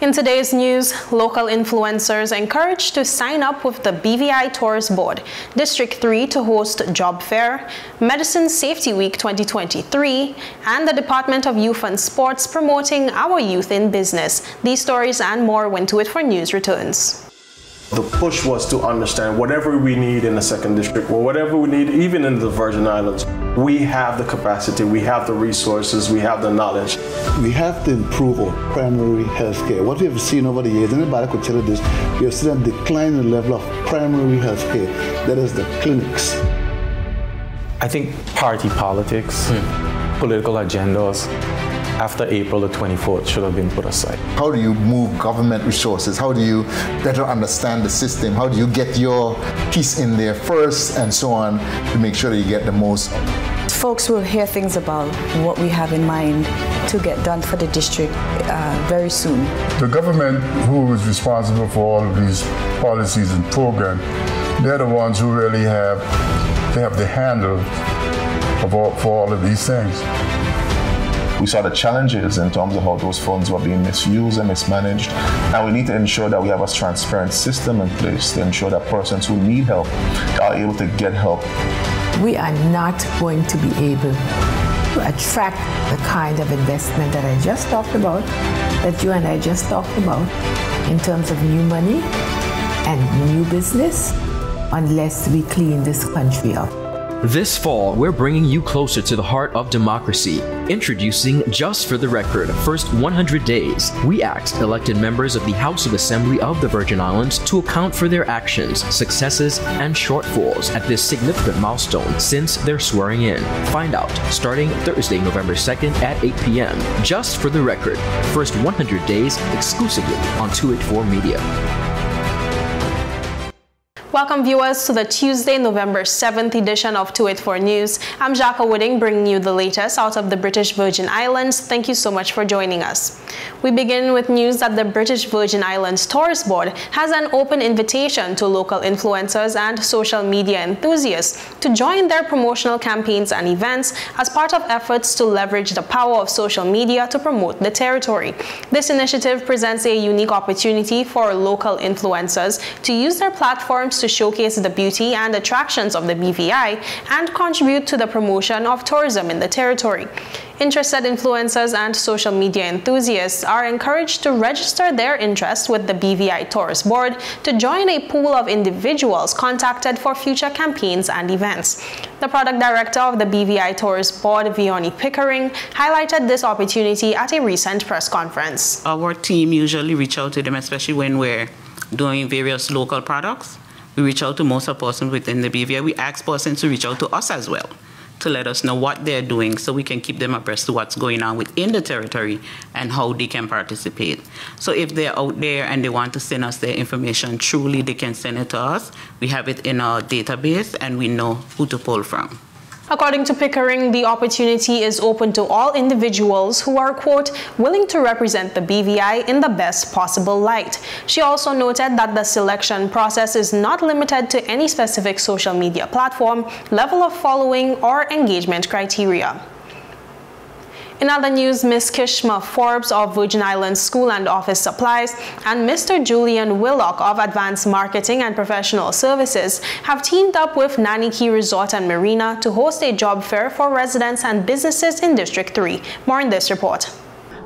In today's news, local influencers encouraged to sign up with the BVI Tourist Board, District 3 to host Job Fair, Medicine Safety Week 2023, and the Department of Youth and Sports promoting Our Youth in Business. These stories and more when To It For News returns. The push was to understand whatever we need in the 2nd District, or whatever we need even in the Virgin Islands, we have the capacity, we have the resources, we have the knowledge. We have to improve our primary health care. What we have seen over the years, anybody could tell you this, we have seen a decline in the level of primary health care. That is the clinics. I think party politics, political agendas, after April the 24th should have been put aside. How do you move government resources? How do you better understand the system? How do you get your piece in there first and so on to make sure that you get the most? Folks will hear things about what we have in mind to get done for the district very soon. The government who is responsible for all of these policies and programs, they're the ones who really have the handle for all of these things. We saw the challenges in terms of how those funds were being misused and mismanaged, and we need to ensure that we have a transparent system in place to ensure that persons who need help are able to get help. We are not going to be able to attract the kind of investment that I just talked about, that you and I just talked about, in terms of new money and new business, unless we clean this country up. This fall, we're bringing you closer to the heart of democracy. Introducing Just for the Record, First 100 Days. We asked elected members of the House of Assembly of the Virgin Islands to account for their actions, successes, and shortfalls at this significant milestone since their swearing in. Find out starting Thursday, November 2nd at 8 p.m. Just for the Record, First 100 Days exclusively on 284 Media. Welcome viewers to the Tuesday, November 7th edition of 284 News. I'm Jacques Wooding bringing you the latest out of the British Virgin Islands. Thank you so much for joining us. We begin with news that the British Virgin Islands Tourist Board has an open invitation to local influencers and social media enthusiasts to join their promotional campaigns and events as part of efforts to leverage the power of social media to promote the territory. This initiative presents a unique opportunity for local influencers to use their platforms to showcase the beauty and attractions of the BVI and contribute to the promotion of tourism in the territory. Interested influencers and social media enthusiasts are encouraged to register their interest with the BVI Tourist Board to join a pool of individuals contacted for future campaigns and events. The product director of the BVI Tourist Board, Vioni Pickering, highlighted this opportunity at a recent press conference. Our team usually reach out to them, especially when we're doing various local products. We reach out to most of the persons within the BVI. We ask persons to reach out to us as well to let us know what they're doing so we can keep them abreast to what's going on within the territory and how they can participate. So if they're out there and they want to send us their information, truly they can send it to us. We have it in our database and we know who to pull from. According to Pickering, the opportunity is open to all individuals who are, quote, willing to represent the BVI in the best possible light. She also noted that the selection process is not limited to any specific social media platform, level of following, or engagement criteria. In other news, Ms. Kishma Forbes of Virgin Islands School and Office Supplies and Mr. Julian Willock of Advanced Marketing and Professional Services have teamed up with Nanny Key Resort and Marina to host a job fair for residents and businesses in District 3. More in this report.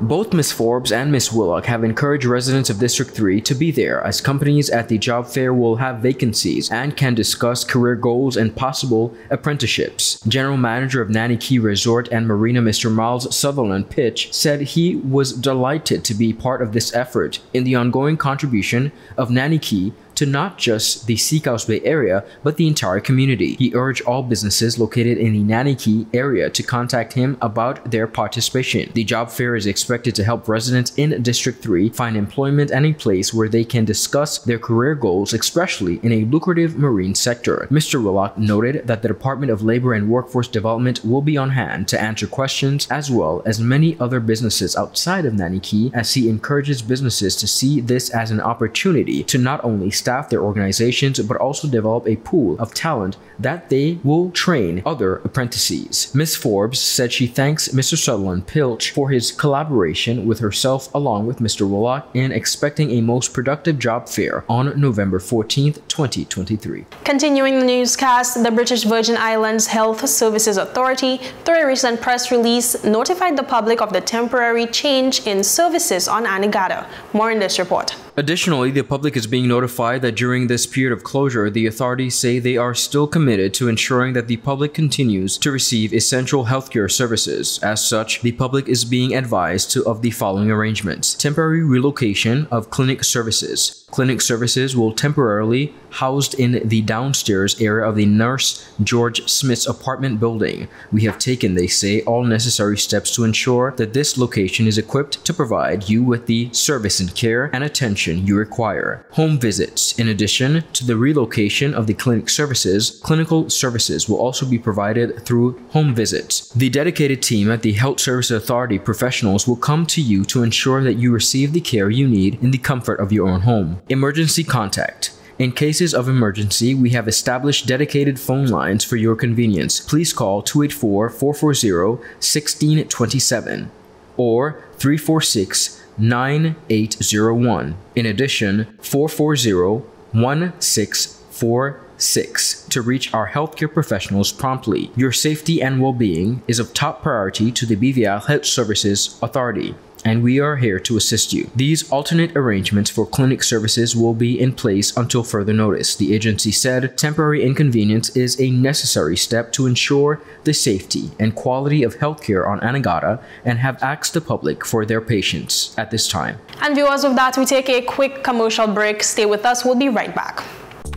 Both Ms. Forbes and Ms. Willock have encouraged residents of District 3 to be there, as companies at the job fair will have vacancies and can discuss career goals and possible apprenticeships. General Manager of Nanny Key Resort and Marina, Mr. Miles Sutherland Pitch, said he was delighted to be part of this effort in the ongoing contribution of Nanny Key to not just the Seacoast Bay area, but the entire community. He urged all businesses located in the Nanny Key area to contact him about their participation. The job fair is expected to help residents in District 3 find employment and a place where they can discuss their career goals, especially in a lucrative marine sector. Mr. Willock noted that the Department of Labor and Workforce Development will be on hand to answer questions, as well as many other businesses outside of Nanny Key, as he encourages businesses to see this as an opportunity to not only establish staff their organizations, but also develop a pool of talent that they will train other apprentices. Ms. Forbes said she thanks Mr. Sutherland Pilch for his collaboration with herself along with Mr. Willock in expecting a most productive job fair on November 14th, 2023. Continuing the newscast, the British Virgin Islands Health Services Authority, through a recent press release, notified the public of the temporary change in services on ANEGADA. More in this report. Additionally, the public is being notified that during this period of closure, the authorities say they are still committed to ensuring that the public continues to receive essential healthcare services. As such, the public is being advised of the following arrangements. Temporary relocation of clinic services. Clinic services will temporarily housed in the downstairs area of the Nurse George Smith's apartment building. We have taken, they say, all necessary steps to ensure that this location is equipped to provide you with the service and care and attention you require. Home visits. In addition to the relocation of the clinic services, clinical services will also be provided through home visits. The dedicated team at the Health Service Authority professionals will come to you to ensure that you receive the care you need in the comfort of your own home. Emergency contact. In cases of emergency, we have established dedicated phone lines for your convenience. Please call 284-440-1627 or 346-9801. In addition, 440-1646 to reach our healthcare professionals promptly. Your safety and well-being is of top priority to the BVI Health Services Authority, and we are here to assist you. These alternate arrangements for clinic services will be in place until further notice. The agency said temporary inconvenience is a necessary step to ensure the safety and quality of healthcare on ANEGADA and have asked the public for their patience at this time. And viewers, with that, we take a quick commercial break. Stay with us. We'll be right back.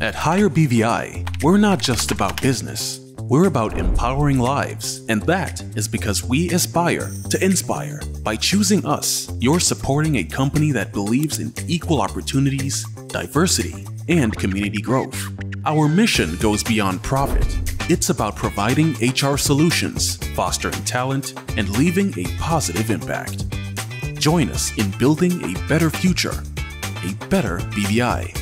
At Higher BVI, we're not just about business. We're about empowering lives, and that is because we aspire to inspire. By choosing us, you're supporting a company that believes in equal opportunities, diversity, and community growth. Our mission goes beyond profit. It's about providing HR solutions, fostering talent, and leaving a positive impact. Join us in building a better future, a better BVI.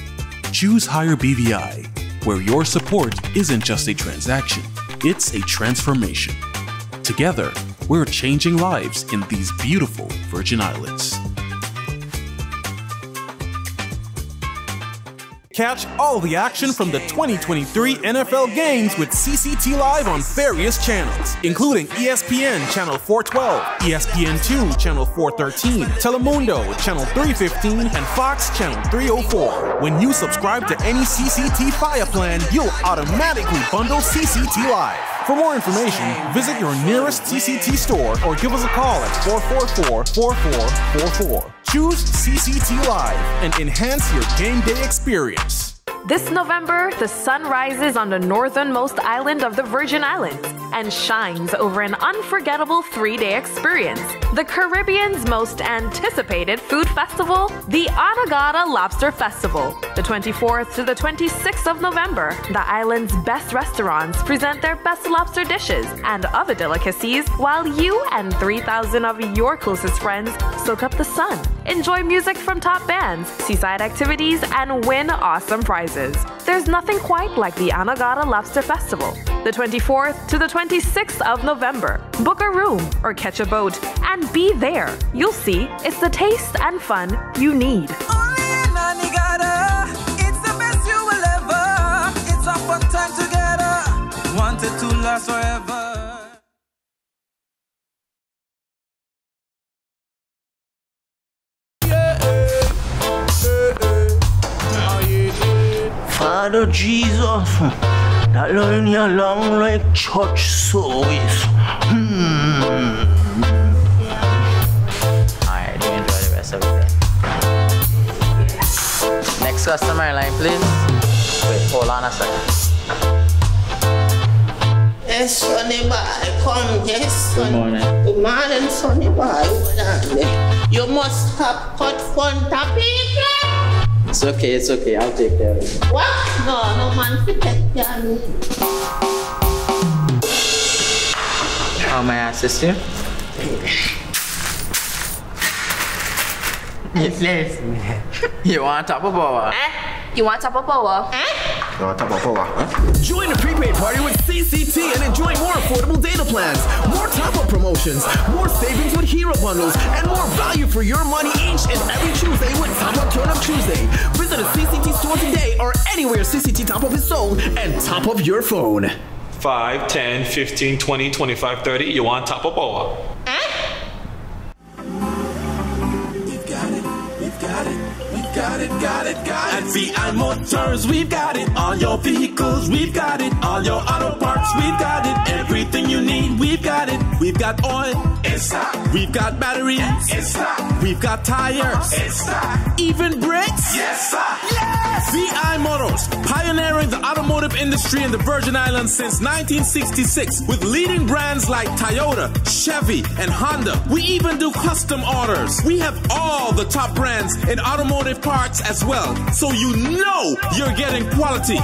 Choose Higher BVI, where your support isn't just a transaction, it's a transformation. Together, we're changing lives in these beautiful Virgin Islands. Catch all the action from the 2023 NFL games with CCT Live on various channels, including ESPN Channel 412, ESPN2 Channel 413, Telemundo Channel 315, and Fox Channel 304. When you subscribe to any CCT Fire plan, you'll automatically bundle CCT Live. For more information, visit your nearest CCT store or give us a call at 444-4444. Choose CCT Live and enhance your game day experience. This November, the sun rises on the northernmost island of the Virgin Islands and shines over an unforgettable 3-day experience. The Caribbean's most anticipated food festival, the ANEGADA Lobster Festival. The 24th to the 26th of November, the island's best restaurants present their best lobster dishes and other delicacies while you and 3,000 of your closest friends soak up the sun. Enjoy music from top bands, seaside activities, and win awesome prizes. There's nothing quite like the ANEGADA Lobster Festival. The 24th to the 26th of November. Book a room or catch a boat and be there. You'll see it's the taste and fun you need. Only in ANEGADA, it's the best you will ever. It's a fun time together. Wanted to last forever. Father Jesus, that line you long like church service. Alright, do enjoy the rest of it then. Next customer line, please. Wait, hold on a second. Yes, Sonny boy, come, yes, Sonny. Good morning. Good morning, Sonny boy. Hold on there. You must have cut front of people. It's okay, I'll take care of it. What? No man to take care of me. How may I assist you? Yes. You want top of power? You want top of power? You want top of power? Join the prepaid party with CCT and enjoy more affordable data plans, more top-up promotions, more savings with hero bundles, and more value for your money each and every Tuesday with Top Up Turn Up Tuesday. Visit a CCT store today or anywhere CCT Top Up is sold and top up your phone. 5, 10, 15, 20, 25, 30. You want top of power? Got it. At VI Motors, we've got it. All your vehicles, we've got it. All your auto parts, we've got it. Everything you need, we've got it. We've got oil, it's stock. We've got batteries, it's stock. We've got tires, it's stock. Even brakes, yes sir. Yes! VI Motors, pioneering the automotive industry in the Virgin Islands since 1966 with leading brands like Toyota, Chevy, and Honda. We even do custom orders. We have all the top brands in automotive parts as well, so you know you're getting quality.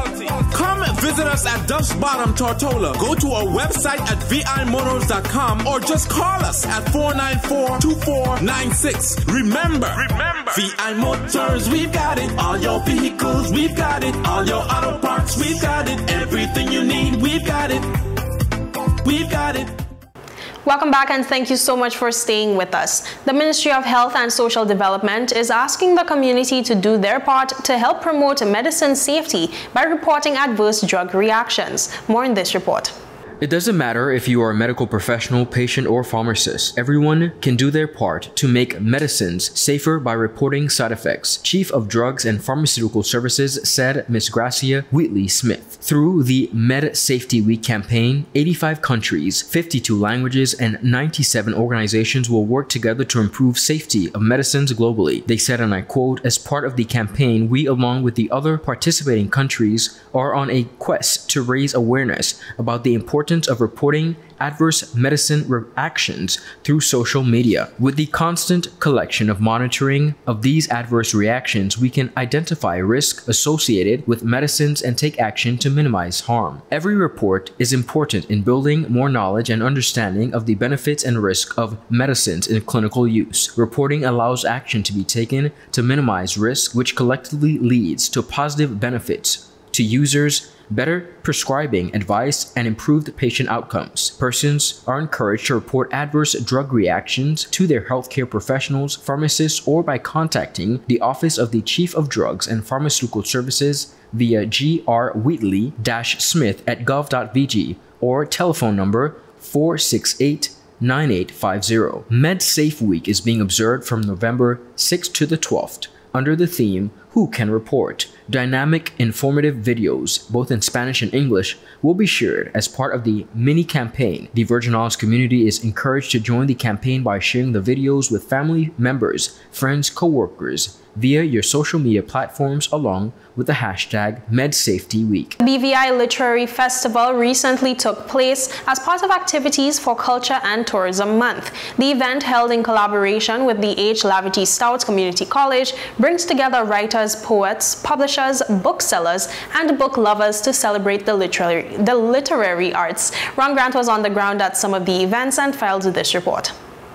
Come visit us at Duff's Bottom, Tortola. Go to our website at vimotors.com or just call us at 494-2496. Remember, VI Motors, we've got it. All your vehicles, we've got it. All your auto parts, we've got it. Everything you need, we've got it. We've got it. Welcome back and thank you so much for staying with us. The Ministry of Health and Social Development is asking the community to do their part to help promote medicine safety by reporting adverse drug reactions. More in this report. It doesn't matter if you are a medical professional, patient, or pharmacist. Everyone can do their part to make medicines safer by reporting side effects, Chief of Drugs and Pharmaceutical Services said Ms. Gracia Wheatley-Smith. Through the Med Safety Week campaign, 85 countries, 52 languages, and 97 organizations will work together to improve safety of medicines globally. They said, and I quote, "As part of the campaign, we, along with the other participating countries, are on a quest to raise awareness about the importance of reporting adverse medicine reactions through social media. With the constant collection of monitoring of these adverse reactions, we can identify risk associated with medicines and take action to minimize harm. Every report is important in building more knowledge and understanding of the benefits and risk of medicines in clinical use. Reporting allows action to be taken to minimize risk, which collectively leads to positive benefits to users, better prescribing advice, and improved patient outcomes. Persons are encouraged to report adverse drug reactions to their healthcare professionals, pharmacists, or by contacting the Office of the Chief of Drugs and Pharmaceutical Services via gr.wheatley-smith at gov.vg or telephone number 468-9850. MedSafe Week is being observed from November 6th to the 12th under the theme Who Can Report? Dynamic, informative videos, both in Spanish and English, will be shared as part of the mini campaign. The Virgin Islands community is encouraged to join the campaign by sharing the videos with family members, friends, co-workers via your social media platforms along with the hashtag MedSafetyWeek. The BVI Literary Festival recently took place as part of activities for Culture and Tourism Month. The event, held in collaboration with the H. Lavity Stout Community College, brings together writers, poets, publishers, booksellers, and book lovers to celebrate the literary arts. Ron Grant was on the ground at some of the events and filed this report.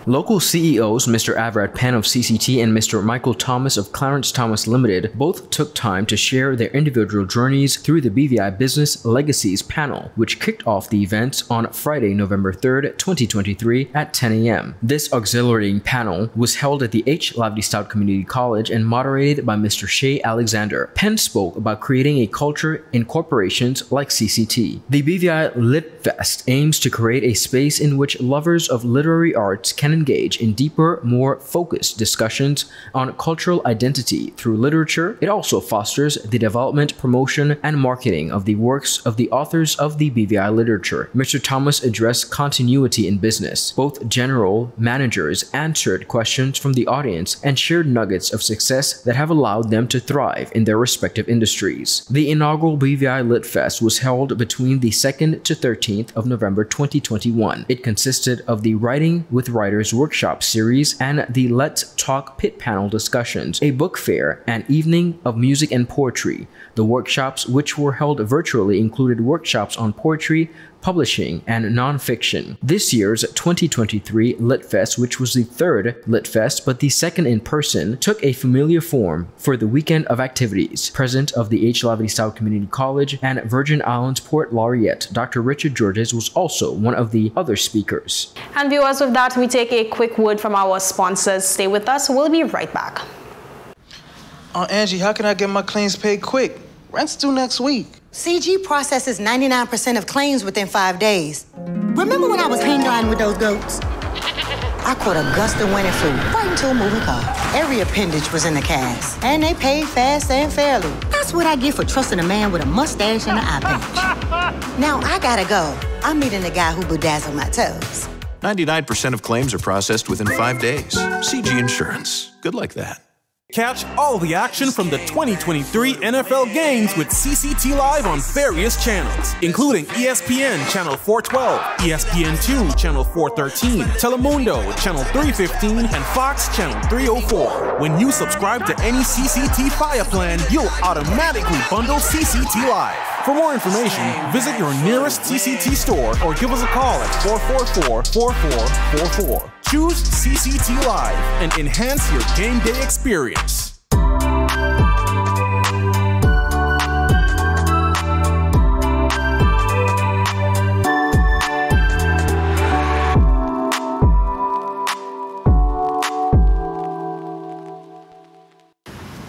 Local CEOs Mr. Avrad Penn of CCT and Mr. Michael Thomas of Clarence Thomas Limited both took time to share their individual journeys through the BVI Business Legacies panel, which kicked off the event on Friday, November 3rd, 2023 at 10 a.m. This auxiliary panel was held at the H. Lavity Stout Community College and moderated by Mr. Shea Alexander. Penn spoke about creating a culture in corporations like CCT. The BVI Lit Fest aims to create a space in which lovers of literary arts can engage in deeper, more focused discussions on cultural identity through literature. It also fosters the development, promotion, and marketing of the works of the authors of the BVI literature. Mr. Thomas addressed continuity in business. Both general managers answered questions from the audience and shared nuggets of success that have allowed them to thrive in their respective industries. The inaugural BVI Lit Fest was held between the 2nd to 13th of November 2021. It consisted of the Writing with Writers workshop series and the Let's Talk pit panel discussions, a book fair, an evening of music and poetry. The workshops, which were held virtually, included workshops on poetry, publishing, and nonfiction. This year's 2023 LitFest, which was the third LitFest but the second in person, took a familiar form for the weekend of activities. President of the H. Lavity South Community College and Virgin Islands Port Laureate, Dr. Richard Georges, was also one of the other speakers. And viewers, with that, we take a quick word from our sponsors. Stay with us. We'll be right back. Angie, how can I get my claims paid quick? Rent's due next week. CG processes 99% of claims within 5 days. Remember when I was hang gliding with those goats? I caught a gust of wind and flew right into a moving car. Every appendage was in the cast, and they paid fast and fairly. That's what I get for trusting a man with a mustache and an eye patch. Now I gotta go. I'm meeting the guy who bedazzled my toes. 99% of claims are processed within 5 days. CG Insurance. Good like that. Catch all the action from the 2023 NFL games with CCT Live on various channels, including ESPN Channel 412, ESPN2 Channel 413, Telemundo Channel 315, and Fox Channel 304. When you subscribe to any CCT Fire plan, you'll automatically bundle CCT Live. For more information, visit your nearest CCT store or give us a call at 444-4444. Choose CCT Live and enhance your game day experience.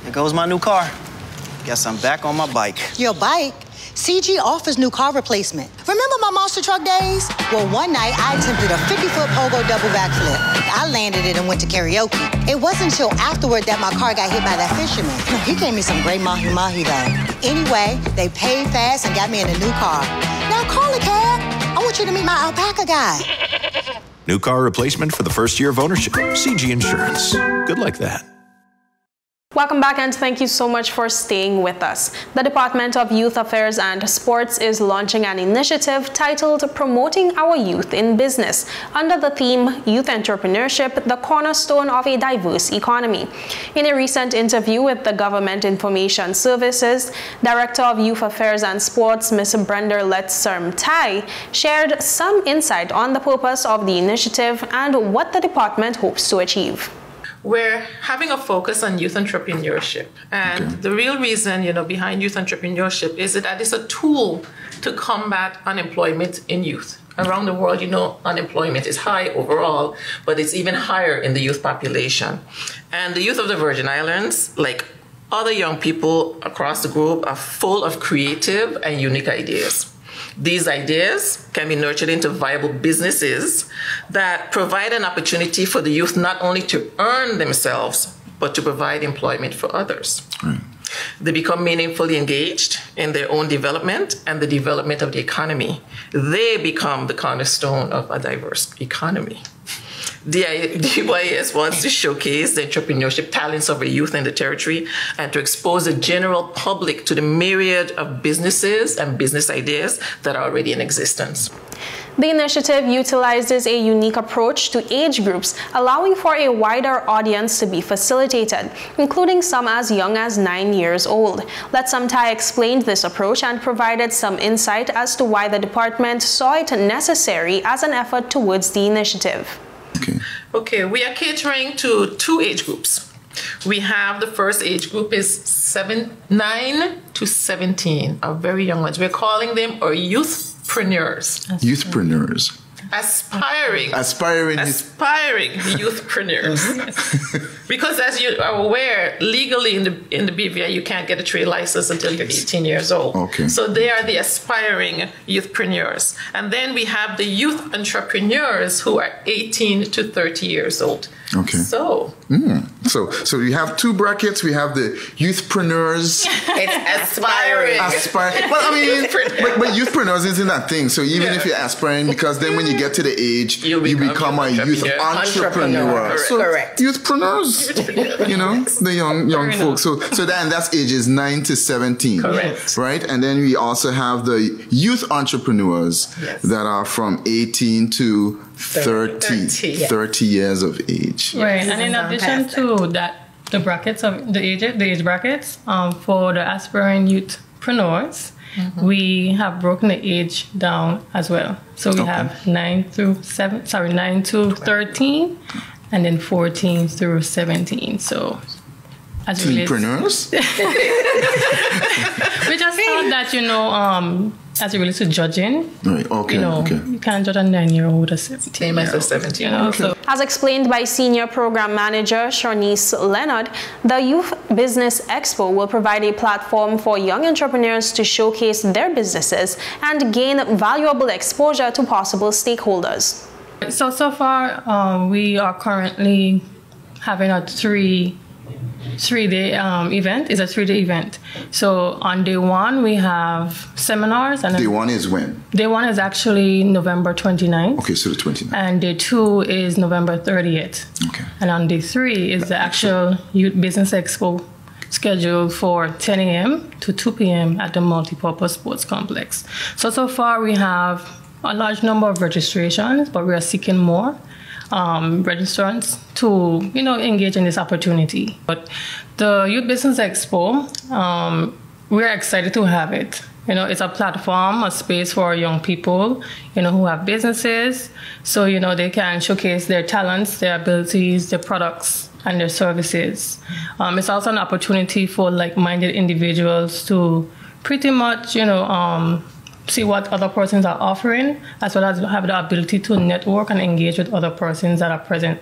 There goes my new car. Guess I'm back on my bike. Your bike? CG offers new car replacement. Remember my monster truck days? Well, one night I attempted a 50-foot pogo double backflip. I landed it and went to karaoke. It wasn't until afterward that my car got hit by that fisherman. He gave me some great mahi-mahi though. Anyway, they paid fast and got me in a new car. Now call a cab. I want you to meet my alpaca guy. New car replacement for the first year of ownership. CG Insurance. Good like that. Welcome back, and thank you so much for staying with us. The Department of Youth Affairs and Sports is launching an initiative titled Promoting Our Youth in Business under the theme Youth Entrepreneurship, the Cornerstone of a Diverse Economy. In a recent interview with the Government Information Services, Director of Youth Affairs and Sports, Ms. Brenda Letserm-Tai, shared some insight on the purpose of the initiative and what the department hopes to achieve. We're having a focus on youth entrepreneurship. And the real reason, behind youth entrepreneurship is that it's a tool to combat unemployment in youth. Around the world, unemployment is high overall, but it's even higher in the youth population. And the youth of the Virgin Islands, like other young people across the globe, are full of creative and unique ideas. These ideas can be nurtured into viable businesses that provide an opportunity for the youth not only to earn themselves, but to provide employment for others. Right. They become meaningfully engaged in their own development and the development of the economy. They become the cornerstone of a diverse economy. DYAS wants to showcase the entrepreneurship talents of our youth in the territory and to expose the general public to the myriad of businesses and business ideas that are already in existence. The initiative utilizes a unique approach to age groups, allowing for a wider audience to be facilitated, including some as young as 9 years old. Letserm-Tai explained this approach and provided some insight as to why the department saw it necessary as an effort towards the initiative. Okay, we are catering to 2 age groups. We have the first age group is 9 to 17, are very young ones. We're calling them our youthpreneurs. Youthpreneurs. Aspiring youthpreneurs. Because as you are aware, legally in the BVI, you can't get a trade license until you're 18 years old. Okay. So they are the aspiring youthpreneurs. And then we have the youth entrepreneurs who are 18 to 30 years old. Okay. So we have 2 brackets. We have the youthpreneurs. It's aspiring. Well, I mean, but youthpreneurs isn't that thing. So even if you're aspiring, because then when you get to the age, you become a youth entrepreneur. So correct. Youthpreneurs, the young folks. So that's ages 9 to 17. Correct. Right? And then we also have the youth entrepreneurs that are from 18 to 30 years of age. Right, and in addition to that, the brackets of the age brackets for the aspiring youthpreneurs, we have broken the age down as well. So we have 9 to 13, and then 14 through 17. So as entrepreneurs. We just thought that, as it relates to judging, right? Okay. You can't judge a 9-year-old or 17. As a 17. So. As explained by Senior Program Manager Shawnice Leonard, the Youth Business Expo will provide a platform for young entrepreneurs to showcase their businesses and gain valuable exposure to possible stakeholders. So far, we are currently having a three-day event. It's a 3-day event. So on day 1, we have seminars. And day 1 is when? Day 1 is actually November 29th. Okay, so the 29th. And day 2 is November 30th. Okay. And on day 3 is the actual Youth Business Expo scheduled for 10 a.m. to 2 p.m. at the Multipurpose Sports Complex. So far we have a large number of registrations, but we are seeking more registrants to, engage in this opportunity. But the Youth Business Expo, we're excited to have it. It's a platform, a space for young people, who have businesses. So, they can showcase their talents, their abilities, their products, and their services. It's also an opportunity for like-minded individuals to pretty much, see what other persons are offering, as well as have the ability to network and engage with other persons that are present.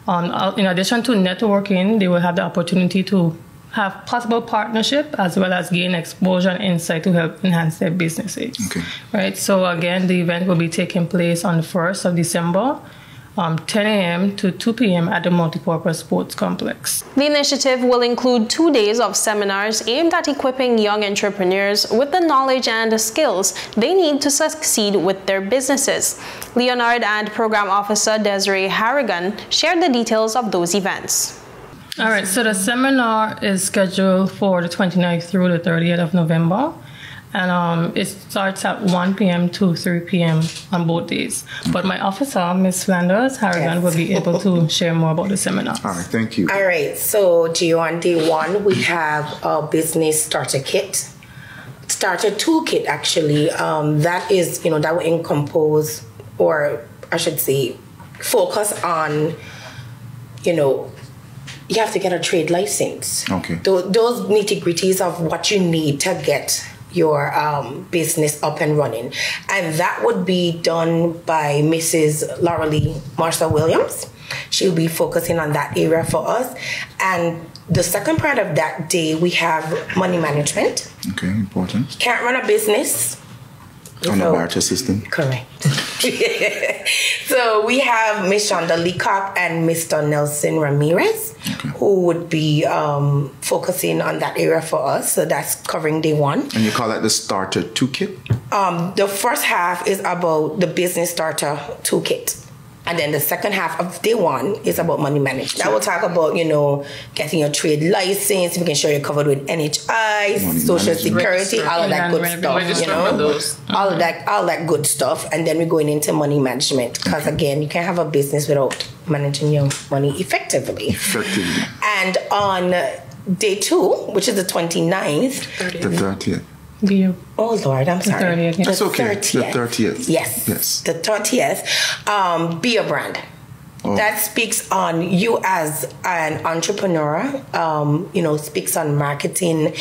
In addition to networking, they will have the opportunity to have possible partnership as well as gain exposure and insight to help enhance their businesses. Okay. Right. So again, the event will be taking place on the 1st of December. 10 a.m. to 2 p.m. at the Multipurpose Sports Complex. The initiative will include 2 days of seminars aimed at equipping young entrepreneurs with the knowledge and the skills they need to succeed with their businesses. Leonard and Program Officer Desiree Harrigan shared the details of those events. All right, so the seminar is scheduled for the 29th through the 30th of November. And it starts at 1 p.m. to 3 p.m. on both days. But my officer, Ms. Flanders Harrigan, will be able to share more about the seminar. All right, thank you. All right, so Gio, on day 1, we have a business starter kit. Starter toolkit, actually. That is, that will encompass, or I should say, focus on, you have to get a trade license. Okay. Those nitty-gritties of what you need to get your business up and running. And that would be done by Mrs. Laurelie Marshall-Williams. She'll be focusing on that area for us. And the second part of that day, we have money management. Okay, important. Can't run a business on a barter system. Correct. So we have Miss Shonda Leacock and Mr. Nelson Ramirez, who would be focusing on that area for us. So that's covering day 1. And you call that the starter toolkit? The first half is about the business starter toolkit. And then the second half of day 1 is about money management. I will talk about, getting your trade license, making sure you're covered with NHI, Social Security, all of that good stuff, all that good stuff. And then we're going into money management because, again, you can't have a business without managing your money effectively. And on day 2, which is the 29th. The 30th. Oh Lord, I'm sorry. That's okay. The 30th. Yes. The 30th. Be a brand. Oh. That speaks on you as an entrepreneur. Speaks on marketing.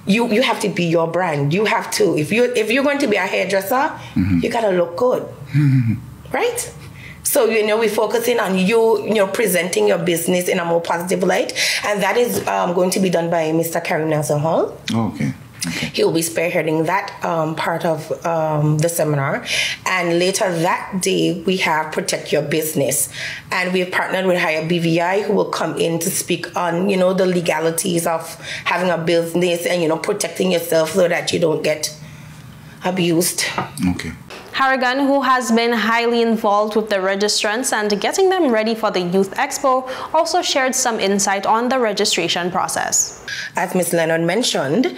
You have to be your brand. You have to. If you're going to be a hairdresser, you gotta look good, right? So, we're focusing on you presenting your business in a more positive light, and that is going to be done by Mr. Karim Nelson Hall. Oh, okay. He will be spearheading that part of the seminar. And later that day, we have Protect Your Business. And we've partnered with Higher BVI, who will come in to speak on, the legalities of having a business and, protecting yourself so that you don't get abused. Okay. Harrigan, who has been highly involved with the registrants and getting them ready for the Youth Expo, also shared some insight on the registration process. As Ms. Leonard mentioned,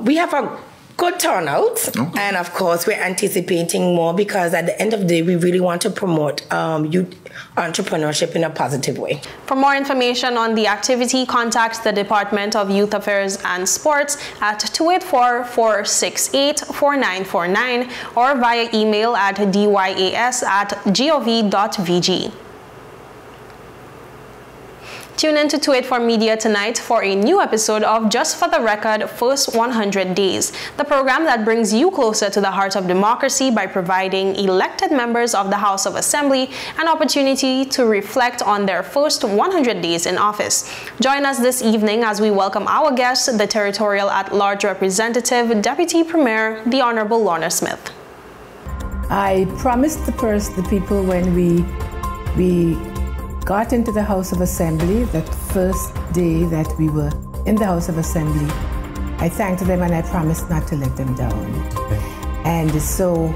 we have a good turnout. Okay. And of course, we're anticipating more because at the end of the day, we really want to promote youth entrepreneurship in a positive way. For more information on the activity, contact the Department of Youth Affairs and Sports at 284-468-4949 or via email at dyas@gov.vg. Tune in to 284 Media tonight for a new episode of Just for the Record First 100 Days, the program that brings you closer to the heart of democracy by providing elected members of the House of Assembly an opportunity to reflect on their first 100 days in office. Join us this evening as we welcome our guest, the Territorial at-Large Representative, Deputy Premier, the Honorable Lorna Smith. I promised the people when we got into the House of Assembly, that first day that we were in the House of Assembly, I thanked them and I promised not to let them down. Okay. And so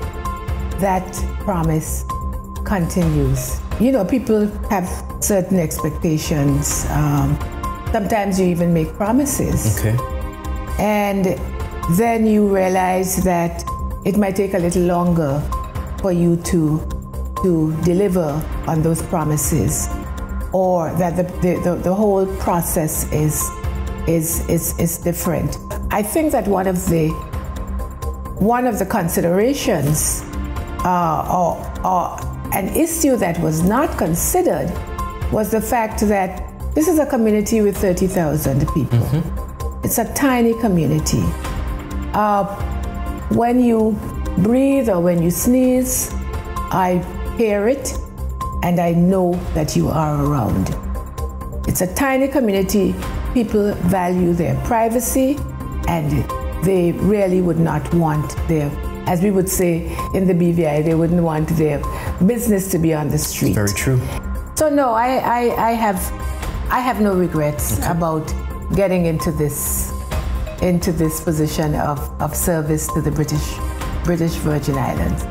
that promise continues. You know, people have certain expectations. Sometimes you even make promises. Okay. And then you realize that it might take a little longer for you to deliver on those promises, or that the whole process is different. I think that one of the considerations or an issue that was not considered was the fact that this is a community with 30,000 people. Mm-hmm. It's a tiny community. When you breathe or when you sneeze, I hear it and I know that you are around. It's a tiny community. People value their privacy and they really would not want their, as we would say in the BVI, they wouldn't want their business to be on the street. Very true. So no, I have no regrets about getting into this position of service to the British Virgin Islands.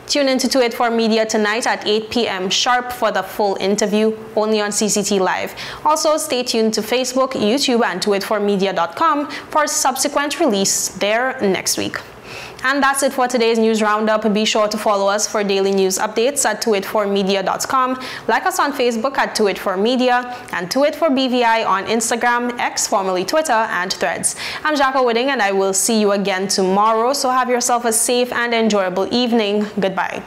Tune in to 284 Media tonight at 8 p.m. sharp for the full interview, only on CCT Live. Also, stay tuned to Facebook, YouTube, and 284media.com for subsequent release there next week. And that's it for today's news roundup. Be sure to follow us for daily news updates at 284media.com. Like us on Facebook at 284media and 284BVI on Instagram, X, formerly Twitter, and Threads. I'm Jacka Wooding, and I will see you again tomorrow. So have yourself a safe and enjoyable evening. Goodbye.